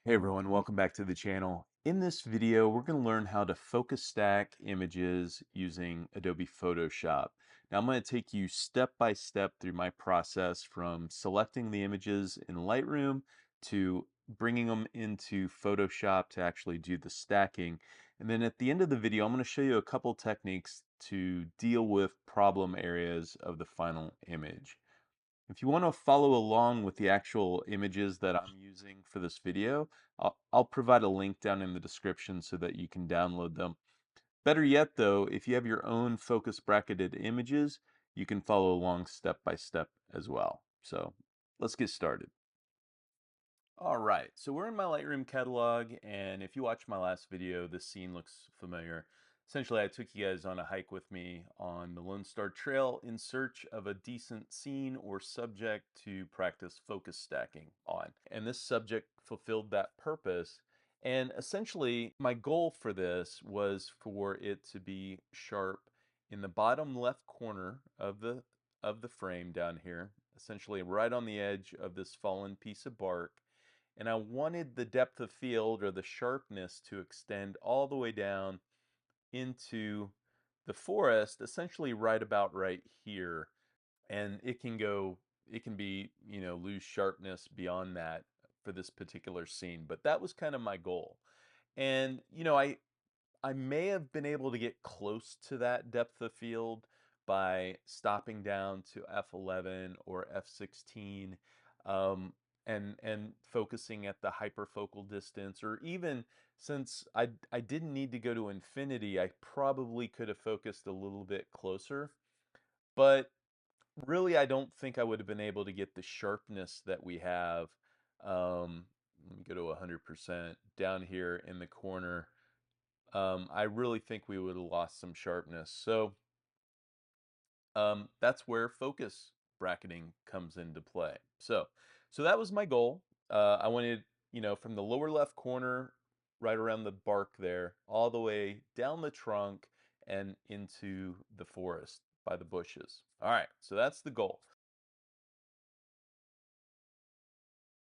Hey everyone, welcome back to the channel. In this video, we're going to learn how to focus stack images using Adobe Photoshop. Now I'm going to take you step by step through my process from selecting the images in Lightroom to bringing them into Photoshop to actually do the stacking. And then at the end of the video, I'm going to show you a couple techniques to deal with problem areas of the final image. If you want to follow along with the actual images that I'm using for this video, I'll provide a link down in the description so that you can download them. Better yet though, if you have your own focus bracketed images, you can follow along step by step as well. So let's get started. All right, so we're in my Lightroom catalog, and if you watched my last video, this scene looks familiar. Essentially, I took you guys on a hike with me on the Lone Star Trail in search of a decent scene or subject to practice focus stacking on. And this subject fulfilled that purpose. And essentially, my goal for this was for it to be sharp in the bottom left corner of the frame down here, essentially right on the edge of this fallen piece of bark, and I wanted the depth of field or the sharpness to extend all the way down into the forest, essentially right about right here. And it can be, lose sharpness beyond that for this particular scene. But that was kind of my goal. And, I may have been able to get close to that depth of field by stopping down to f11 or f16, um, and focusing at the hyperfocal distance, or even since I didn't need to go to infinity, I probably could have focused a little bit closer. But really, I don't think I would have been able to get the sharpness that we have. Let me go to 100% down here in the corner. I really think we would have lost some sharpness. So that's where focus bracketing comes into play. So that was my goal. I wanted, from the lower left corner, right around the bark there, all the way down the trunk and into the forest by the bushes. All right, so that's the goal.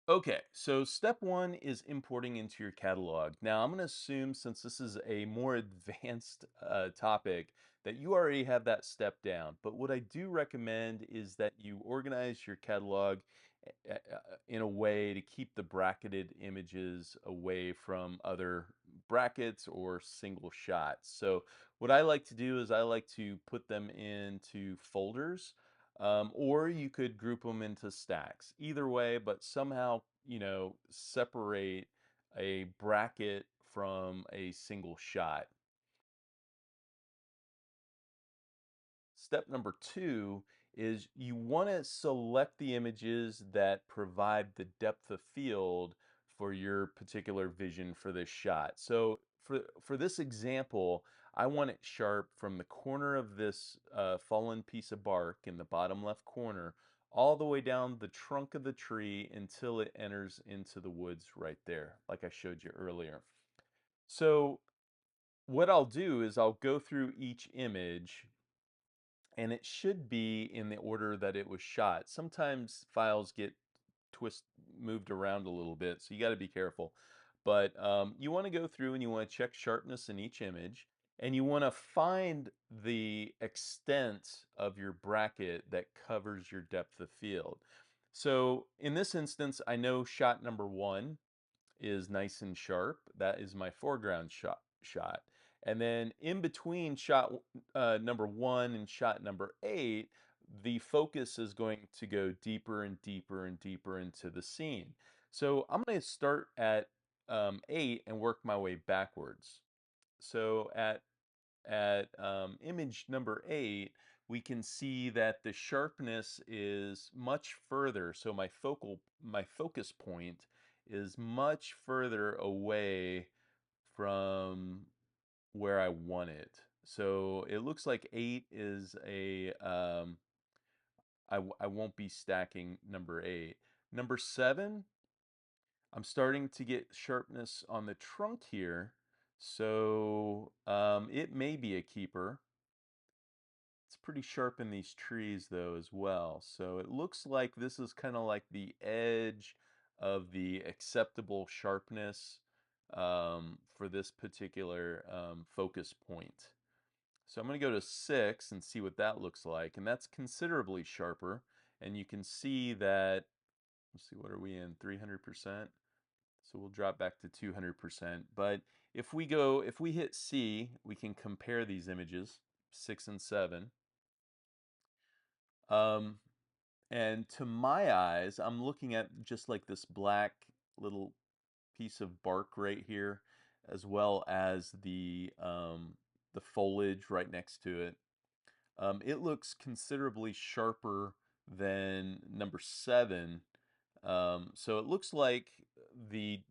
Okay, so step one is importing into your catalog. Now, I'm going to assume, since this is a more advanced topic, that you already have that step down. But what I do recommend is that you organize your catalog in a way to keep the bracketed images away from other brackets or single shots. So what I like to do is I like to put them into folders, or you could group them into stacks. Either way, but somehow, separate a bracket from a single shot. Step number two is you want to select the images that provide the depth of field for your particular vision for this shot. So for this example, I want it sharp from the corner of this fallen piece of bark in the bottom left corner all the way down the trunk of the tree until it enters into the woods right there, like I showed you earlier. So what I'll do is I'll go through each image, and it should be in the order that it was shot. Sometimes files get twist moved around a little bit, so you got to be careful. But you want to go through and you want to check sharpness in each image, and you want to find the extent of your bracket that covers your depth of field. So in this instance, I know shot number one is nice and sharp. That is my foreground shot. And then in between shot number one and shot number eight, the focus is going to go deeper and deeper and deeper into the scene. So I'm going to start at 8 and work my way backwards. So at image number 8, we can see that the sharpness is much further. So my focus point is much further away from where I want it. So it looks like 8 is I won't be stacking number 8. Number 7, I'm starting to get sharpness on the trunk here. So it may be a keeper. It's pretty sharp in these trees though as well. So it looks like this is kind of like the edge of the acceptable sharpness for this particular focus point. So I'm going to go to 6 and see what that looks like, and that's considerably sharper. And you can see that, let's see, what are we in, 300%? So we'll drop back to 200%. But if we hit C, we can compare these images, 6 and 7. Um, and to my eyes, I'm looking at just like this black little piece of bark right here, as well as the foliage right next to it. It looks considerably sharper than number 7. So it looks like the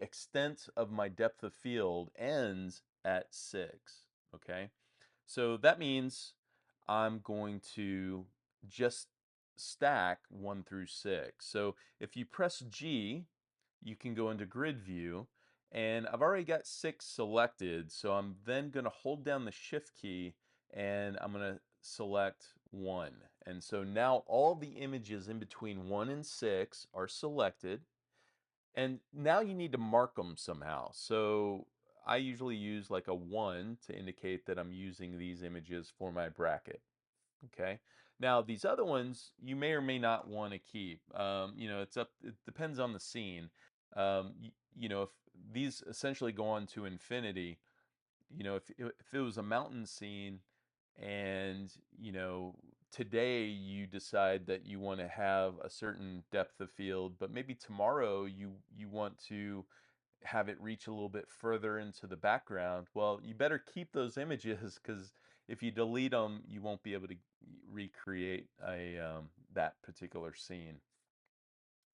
extent of my depth of field ends at 6. Okay, so that means I'm going to just stack 1 through 6. So if you press G, you can go into grid view, and I've already got 6 selected, so I'm then going to hold down the shift key and I'm going to select 1. And so now all the images in between 1 and 6 are selected, and now you need to mark them somehow. So I usually use like a 1 to indicate that I'm using these images for my bracket. Okay. Now these other ones you may or may not want to keep. It depends on the scene. If these essentially go on to infinity, if it was a mountain scene and, today you decide that you want to have a certain depth of field, but maybe tomorrow you want to have it reach a little bit further into the background, well, you better keep those images, because if you delete them, you won't be able to recreate that particular scene.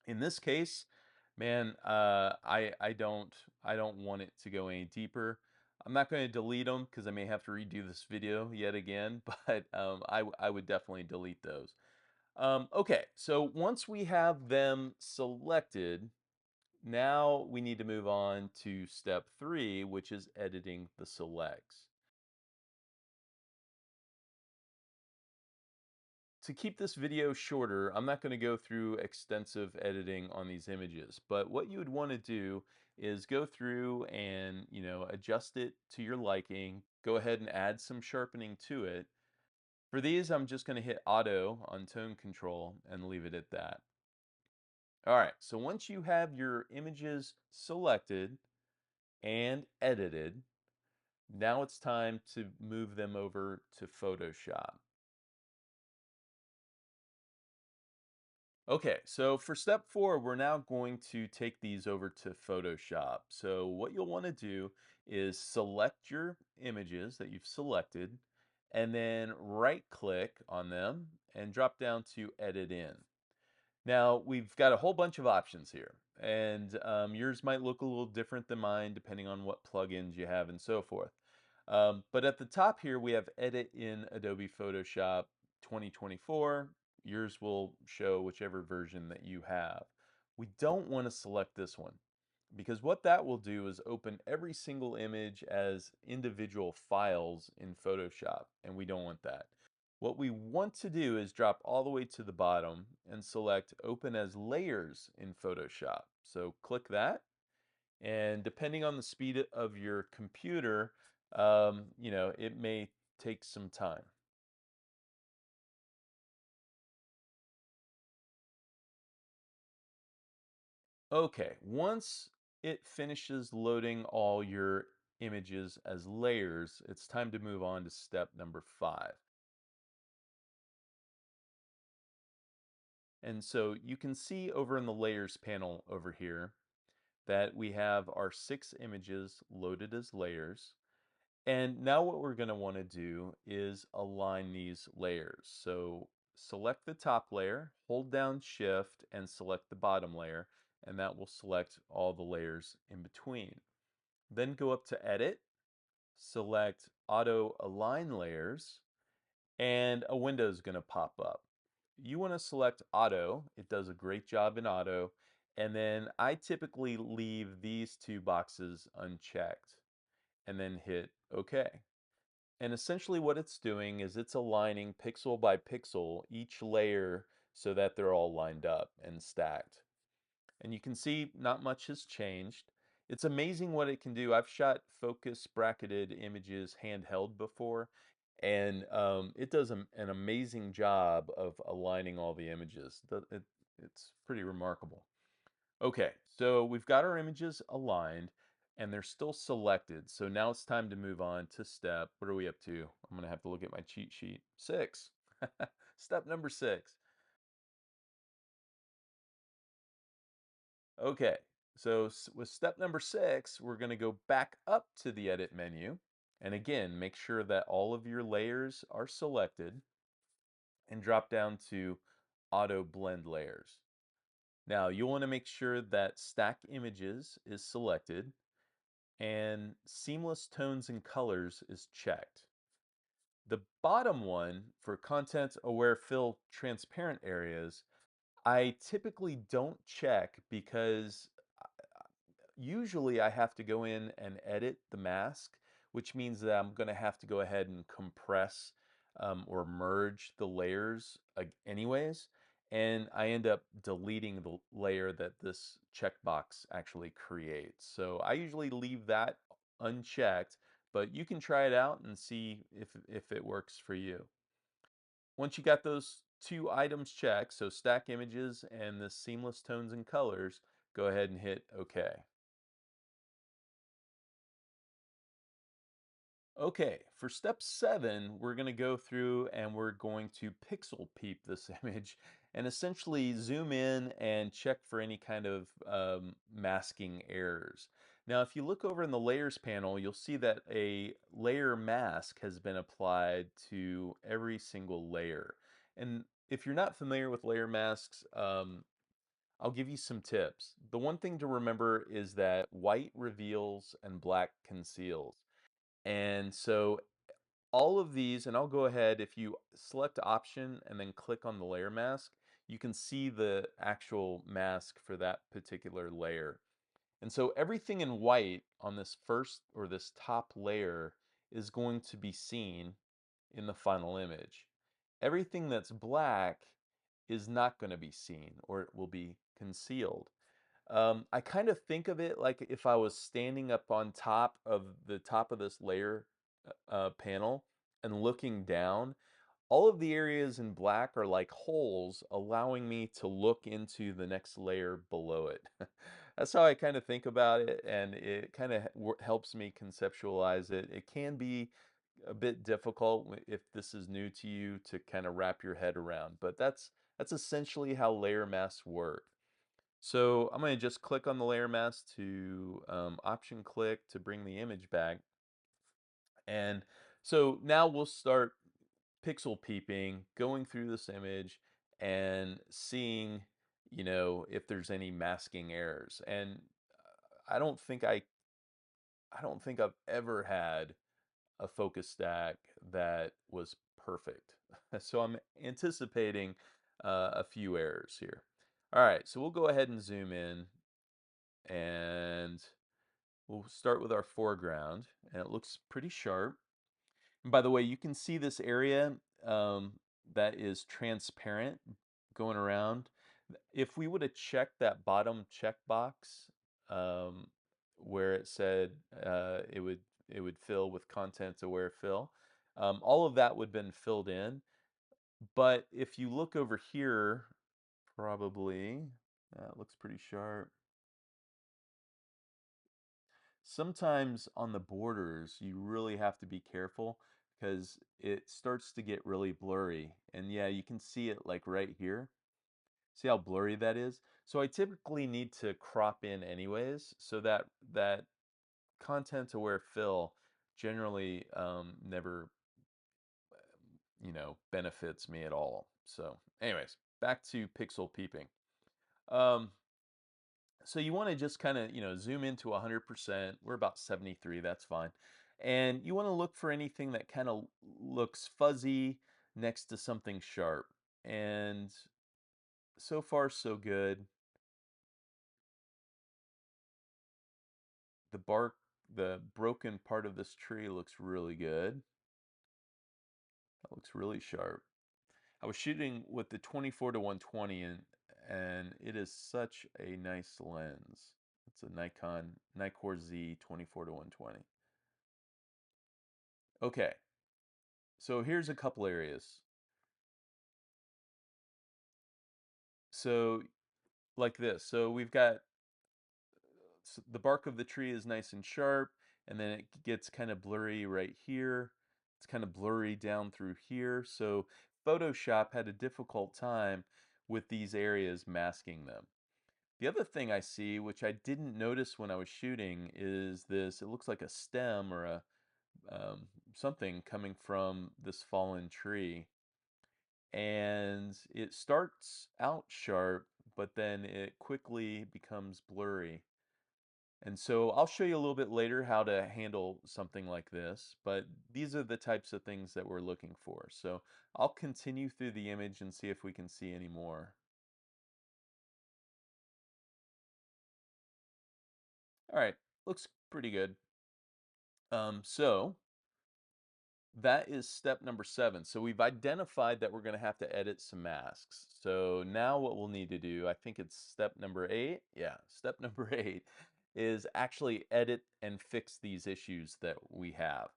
In this case, man, I don't want it to go any deeper. I'm not going to delete them because I may have to redo this video yet again, but I would definitely delete those. Okay, so once we have them selected, now we need to move on to step 3, which is editing the selects. To keep this video shorter, I'm not going to go through extensive editing on these images, but what you would want to do is go through and, adjust it to your liking. Go ahead and add some sharpening to it. For these, I'm just going to hit auto on tone control and leave it at that. All right, so once you have your images selected and edited, now it's time to move them over to Photoshop. Okay, so for step 4, we're now going to take these over to Photoshop. So what you'll want to do is select your images that you've selected, and then right click on them and drop down to Edit In. Now, we've got a whole bunch of options here, and yours might look a little different than mine depending on what plugins you have and so forth. But at the top here, we have Edit in Adobe Photoshop 2024. Yours will show whichever version that you have. We don't want to select this one, because what that will do is open every single image as individual files in Photoshop, and we don't want that. What we want to do is drop all the way to the bottom and select Open as Layers in Photoshop. So click that, and depending on the speed of your computer, it may take some time. Okay, once it finishes loading all your images as layers, it's time to move on to step number 5. And so you can see over in the layers panel over here that we have our 6 images loaded as layers. And now what we're going to want to do is align these layers. So select the top layer, hold down Shift, and select the bottom layer, and that will select all the layers in between. Then go up to Edit, select Auto Align Layers, and a window is going to pop up. You want to select Auto. It does a great job in Auto. And then I typically leave these 2 boxes unchecked and then hit OK. And essentially what it's doing is it's aligning pixel by pixel each layer so that they're all lined up and stacked. And you can see not much has changed. It's amazing what it can do. I've shot focus bracketed images handheld before, and it does an amazing job of aligning all the images. It's pretty remarkable. Okay, so we've got our images aligned and they're still selected. So now it's time to move on to step. What are we up to? I'm gonna have to look at my cheat sheet. 6. Step number 6. Okay, so with step number 6, we're gonna go back up to the edit menu. And again, make sure that all of your layers are selected and drop down to auto blend layers. Now you'll want to make sure that stack images is selected and seamless tones and colors is checked. The bottom one for content aware fill transparent areas, I typically don't check because usually I have to go in and edit the mask, which means that I'm going to have to go ahead and compress or merge the layers anyways. And I end up deleting the layer that this checkbox actually creates. So I usually leave that unchecked, but you can try it out and see if it works for you. Once you got those two items checked, so stack images and the seamless tones and colors, go ahead and hit OK. Okay, for step 7, we're going to go through and we're going to pixel peep this image and essentially zoom in and check for any kind of masking errors. Now, if you look over in the layers panel, you'll see that a layer mask has been applied to every single layer. And if you're not familiar with layer masks, I'll give you some tips. The one thing to remember is that white reveals and black conceals. And so all of these, and I'll go ahead, if you select option and then click on the layer mask, you can see the actual mask for that particular layer. And so everything in white on this first or this top layer is going to be seen in the final image. Everything that's black is not going to be seen or it will be concealed. I kind of think of it like if I was standing up on top of this layer panel and looking down, all of the areas in black are like holes allowing me to look into the next layer below it. That's how I kind of think about it, and it kind of helps me conceptualize it. It can be a bit difficult if this is new to you to kind of wrap your head around, but that's essentially how layer masks work. So I'm going to just click on the layer mask to option click to bring the image back. And so now we'll start pixel peeping, going through this image and seeing, if there's any masking errors. And I don't think I don't think I've ever had a focus stack that was perfect. So I'm anticipating a few errors here. All right, so we'll go ahead and zoom in and we'll start with our foreground, and it looks pretty sharp. And by the way, you can see this area that is transparent going around. If we would have checked that bottom checkbox um, where it said it would fill with content aware fill, all of that would have been filled in. But if you look over here, probably that looks pretty sharp. Sometimes on the borders, you really have to be careful because it starts to get really blurry. And yeah, you can see it like right here. See how blurry that is? So I typically need to crop in anyways, so that that content aware fill generally never, benefits me at all. So anyways, back to pixel peeping. Um, So you want to just kind of, zoom into 100%. We're about 73, that's fine. And you want to look for anything that kind of looks fuzzy next to something sharp. And so far, so good. The bark, the broken part of this tree looks really good. That looks really sharp. I was shooting with the 24 to 120, and and it is such a nice lens. It's a Nikkor Z 24 to 120. Okay, so here's a couple areas. So like this. So we've got the bark of the tree is nice and sharp, and then it gets kind of blurry right here. It's kind of blurry down through here. So Photoshop had a difficult time with these areas masking them. The other thing I see, which I didn't notice when I was shooting, is this. It looks like a stem or a something coming from this fallen tree, and it starts out sharp, but then it quickly becomes blurry. And so I'll show you a little bit later how to handle something like this, but these are the types of things that we're looking for. So I'll continue through the image and see if we can see any more. All right, looks pretty good. So that is step number 7. So we've identified that we're going to have to edit some masks. So now what we'll need to do, I think it's step number 8. Yeah, step number 8 is actually edit and fix these issues that we have.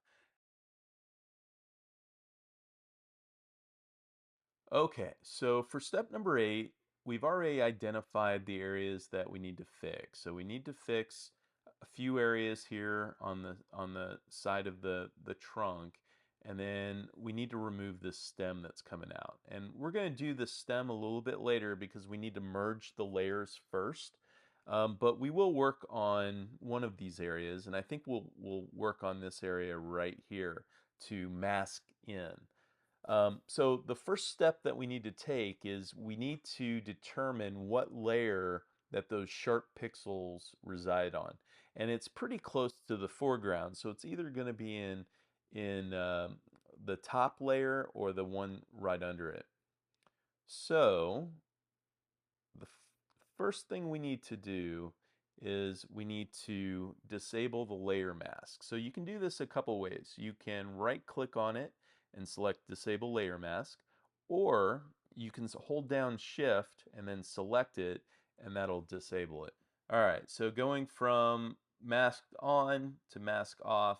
Okay, so for step number 8, we've already identified the areas that we need to fix. So we need to fix a few areas here on the side of the trunk, and then we need to remove this stem that's coming out. And we're going to do the stem a little bit later because we need to merge the layers first. But we will work on one of these areas, and I think we'll work on this area right here to mask in. So the first step that we need to take is we need to determine what layer that those sharp pixels reside on. And it's pretty close to the foreground, so it's either going to be in the top layer or the one right under it. So the first thing we need to do is we need to disable the layer mask. So you can do this a couple ways. You can right click on it and select disable layer mask, or you can hold down shift and then select it, and that'll disable it. All right, so going from masked on to mask off,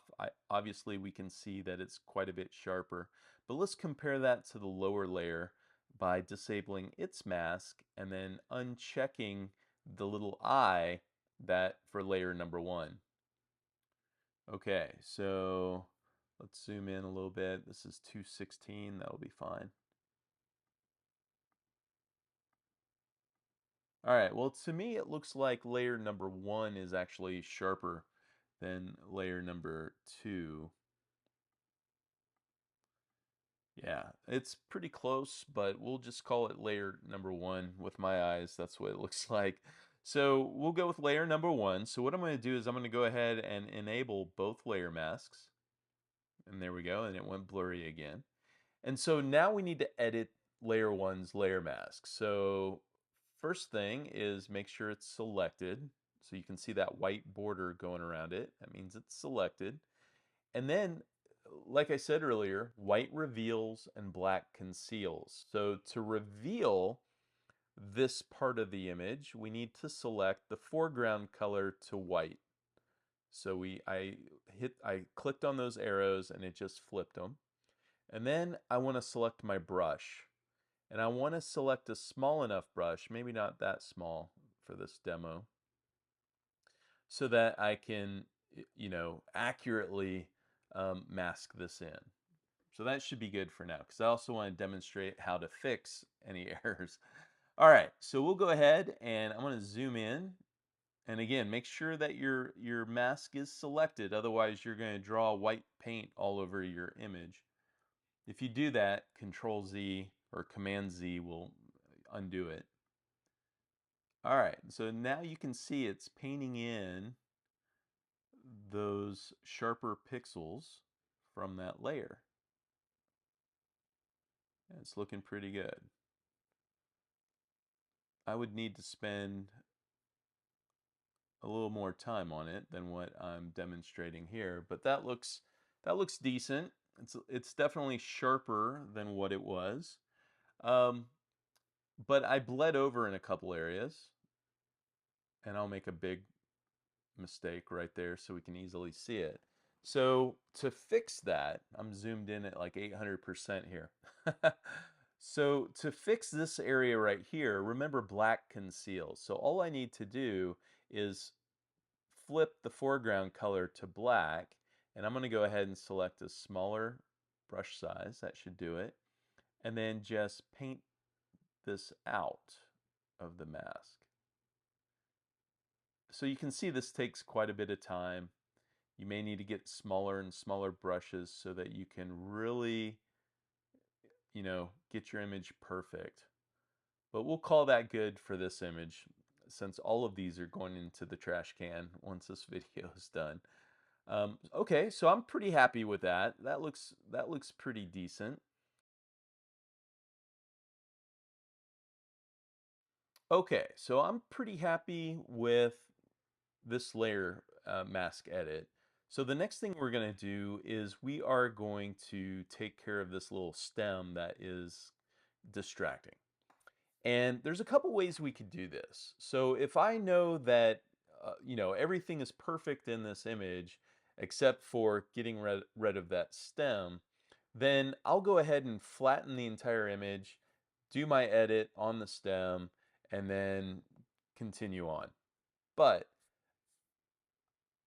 obviously we can see that it's quite a bit sharper, but let's compare that to the lower layer by disabling its mask and then unchecking the little eye that for layer number 1. Okay, so let's zoom in a little bit. This is 216, that'll be fine. All right, well, to me it looks like layer number 1 is actually sharper than layer number 2. Yeah, it's pretty close, but we'll just call it layer number 1 with my eyes. That's what it looks like. So we'll go with layer number 1. So what I'm going to do is I'm going to go ahead and enable both layer masks. And there we go, and it went blurry again. And so now we need to edit layer 1's layer mask. So first thing is make sure it's selected. So you can see that white border going around it. That means it's selected. And then, like I said earlier, white reveals and black conceals. So to reveal this part of the image, we need to select the foreground color to white. So I clicked on those arrows and it just flipped them. And then I want to select my brush. And I want to select a small enough brush, maybe not that small for this demo, so that I can, accurately mask this in. So that should be good for now, because I also want to demonstrate how to fix any errors. All right, so we'll go ahead and I'm going to zoom in. And again, make sure that your mask is selected, otherwise you're going to draw white paint all over your image. If you do that, Control Z or Command Z will undo it. All right, so now you can see it's painting in those sharper pixels from that layer. And it's looking pretty good. I would need to spend a little more time on it than what I'm demonstrating here, but that looks decent. It's definitely sharper than what it was. Um, but I bled over in a couple areas, and I'll make a big mistake right there so we can easily see it. So to fix that, I'm zoomed in at like 800% here. So to fix this area right here, remember black conceals. So all I need to do is flip the foreground color to black, and I'm going to go ahead and select a smaller brush size. That should do it. And then just paint this out of the mask. So you can see this takes quite a bit of time. You may need to get smaller and smaller brushes so that you can really, get your image perfect. But we'll call that good for this image, since all of these are going into the trash can once this video is done. Okay, so I'm pretty happy with that. That looks pretty decent. Okay, so I'm pretty happy with this layer mask edit. So the next thing we're going to do is we are going to take care of this little stem that is distracting. And there's a couple ways we could do this. So if I know that everything is perfect in this image except for getting rid of that stem, then I'll go ahead and flatten the entire image, do my edit on the stem, and then continue on. But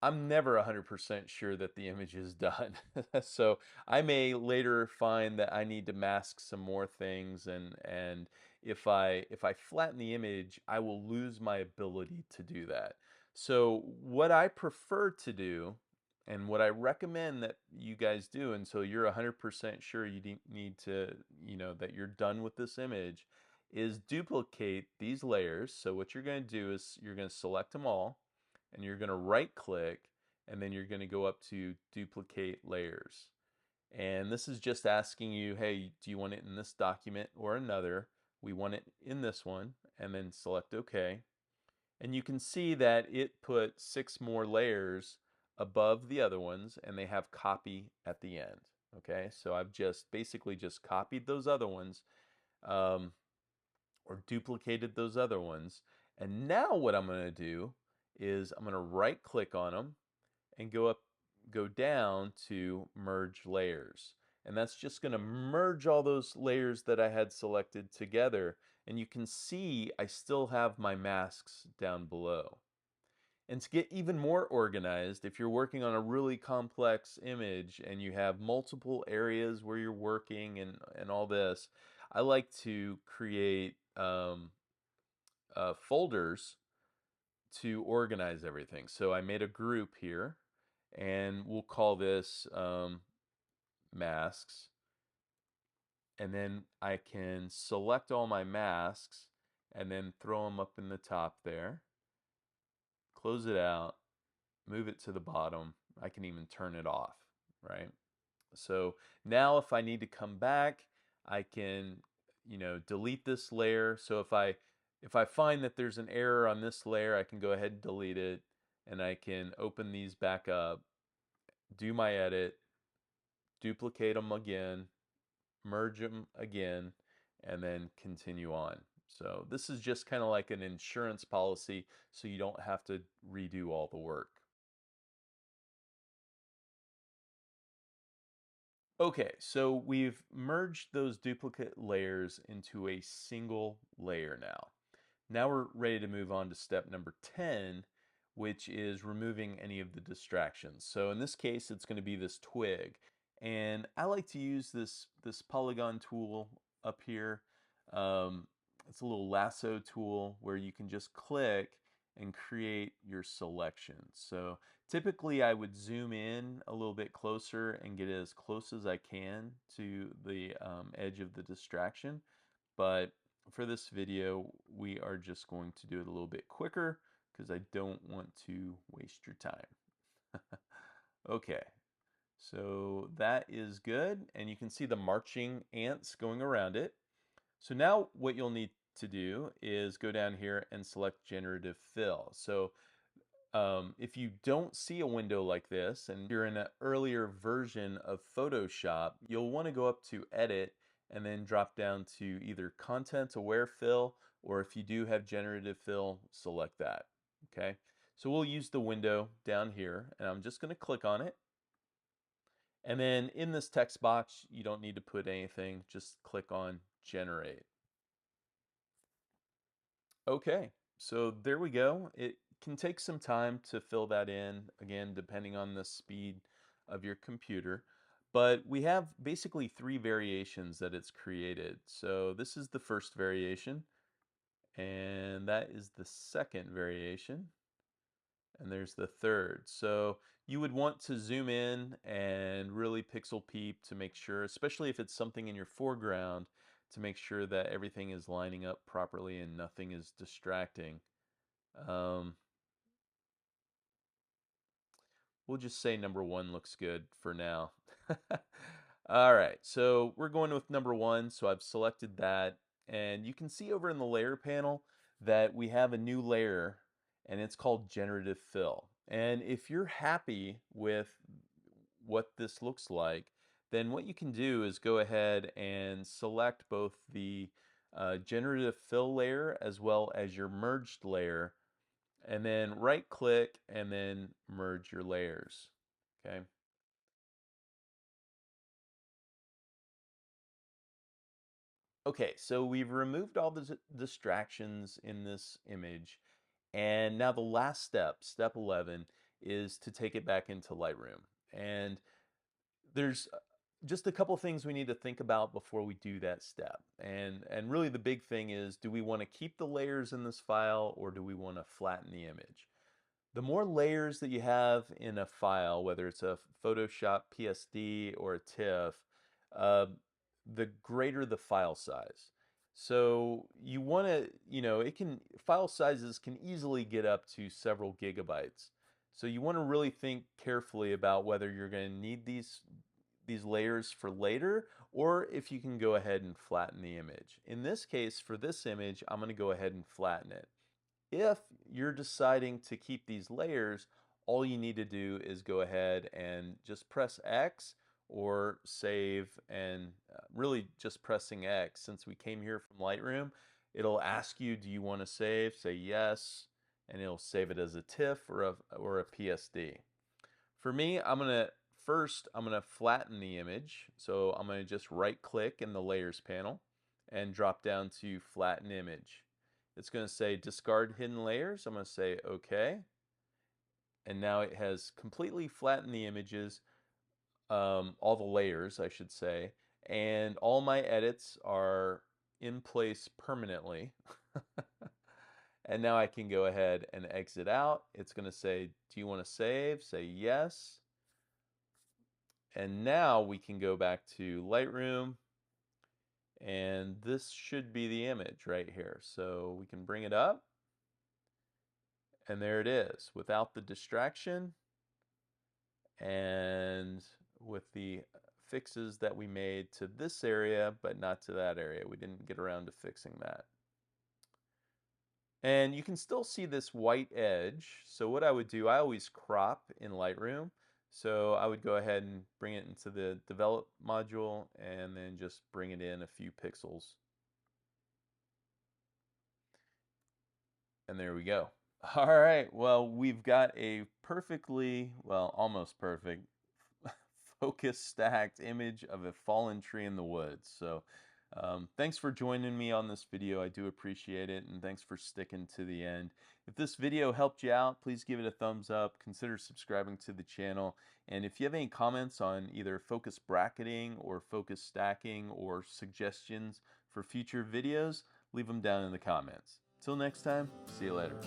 I'm never 100% sure that the image is done. So I may later find that I need to mask some more things, and if I flatten the image, I will lose my ability to do that. So what I prefer to do, and what I recommend that you guys do until you're 100% sure you need to, that you're done with this image, is duplicate these layers. So what you're going to do is you're going to select them all, and you're going to right click, and then you're going to go up to duplicate layers. And this is just asking you, hey, do you want it in this document or another? We want it in this one, and then select OK. And you can see that it put 6 more layers above the other ones, and they have copy at the end. Okay, so I've just basically just copied those other ones, um, or duplicated those other ones. And now what I'm going to do is I'm going to right click on them and go down to merge layers. And that's just going to merge all those layers that I had selected together. And you can see I still have my masks down below. And to get even more organized, if you're working on a really complex image and you have multiple areas where you're working and all this, I like to create folders to organize everything. So I made a group here, and we'll call this masks. And then I can select all my masks and then throw them up in the top there, close it out, move it to the bottom. I can even turn it off, right? So now if I need to come back, I can, delete this layer. So if I find that there's an error on this layer, I can go ahead and delete it, and I can open these back up, do my edit, duplicate them again, merge them again, and then continue on. So this is just kind of like an insurance policy, so you don't have to redo all the work. Okay, so we've merged those duplicate layers into a single layer now. Now we're ready to move on to step number 10, which is removing any of the distractions. So in this case, it's going to be this twig. And I like to use this polygon tool up here. It's a little lasso tool where you can just click and create your selection. So typically I would zoom in a little bit closer and get as close as I can to the edge of the distraction. But for this video, we are just going to do it a little bit quicker because I don't want to waste your time. Okay, so that is good. And you can see the marching ants going around it. So now what you'll need to do is go down here and select generative fill. So if you don't see a window like this and you're in an earlier version of Photoshop, you'll want to go up to edit and then drop down to either content aware fill, or if you do have generative fill, select that. Okay, so we'll use the window down here, and I'm just going to click on it. And then in this text box, you don't need to put anything, just click on generate. Okay, so there we go. It can take some time to fill that in, again, depending on the speed of your computer. But we have basically 3 variations that it's created. So this is the first variation, and that is the second variation, and there's the third. So you would want to zoom in and really pixel peep to make sure, especially if it's something in your foreground, to make sure that everything is lining up properly and nothing is distracting. Um, we'll just say number 1 looks good for now. All right, so we're going with number 1, so I've selected that, and you can see over in the layer panel that we have a new layer, and it's called Generative Fill. And if you're happy with what this looks like, then what you can do is go ahead and select both the Generative Fill layer as well as your merged layer, and then right click and then merge your layers. Okay. Okay, so we've removed all the distractions in this image, and now the last step, step 11, is to take it back into Lightroom. And there's just a couple things we need to think about before we do that step. And really the big thing is, do we want to keep the layers in this file, or do we want to flatten the image? The more layers that you have in a file, whether it's a Photoshop PSD or a TIFF, uh, the greater the file size. So you want to, file sizes can easily get up to several gigabytes. So you want to really think carefully about whether you're going to need these layers for later, or if you can go ahead and flatten the image. In this case, for this image, I'm going to go ahead and flatten it. If you're deciding to keep these layers, all you need to do is go ahead and just press X or save, and really just pressing X. Since we came here from Lightroom, it'll ask you, do you want to save? Say yes, and it'll save it as a TIFF or a PSD. For me, I'm gonna flatten the image. So I'm gonna just right click in the layers panel and drop down to flatten image. It's gonna say discard hidden layers. I'm gonna say okay. And now it has completely flattened the images, all the layers, I should say, and all my edits are in place permanently. And now I can go ahead and exit out. It's gonna say, do you want to save? Say yes. And now we can go back to Lightroom, and this should be the image right here. So we can bring it up, and there it is, without the distraction and with the fixes that we made to this area, but not to that area. We didn't get around to fixing that. And you can still see this white edge. So what I would do, I always crop in Lightroom. So I would go ahead and bring it into the develop module and then just bring it in a few pixels. And there we go. All right, well, we've got a perfectly, well, almost perfect focus stacked image of a fallen tree in the woods. So thanks for joining me on this video. I do appreciate it, and thanks for sticking to the end. If this video helped you out, please give it a thumbs up. Consider subscribing to the channel. And if you have any comments on either focus bracketing or focus stacking or suggestions for future videos, leave them down in the comments. Till next time, see you later.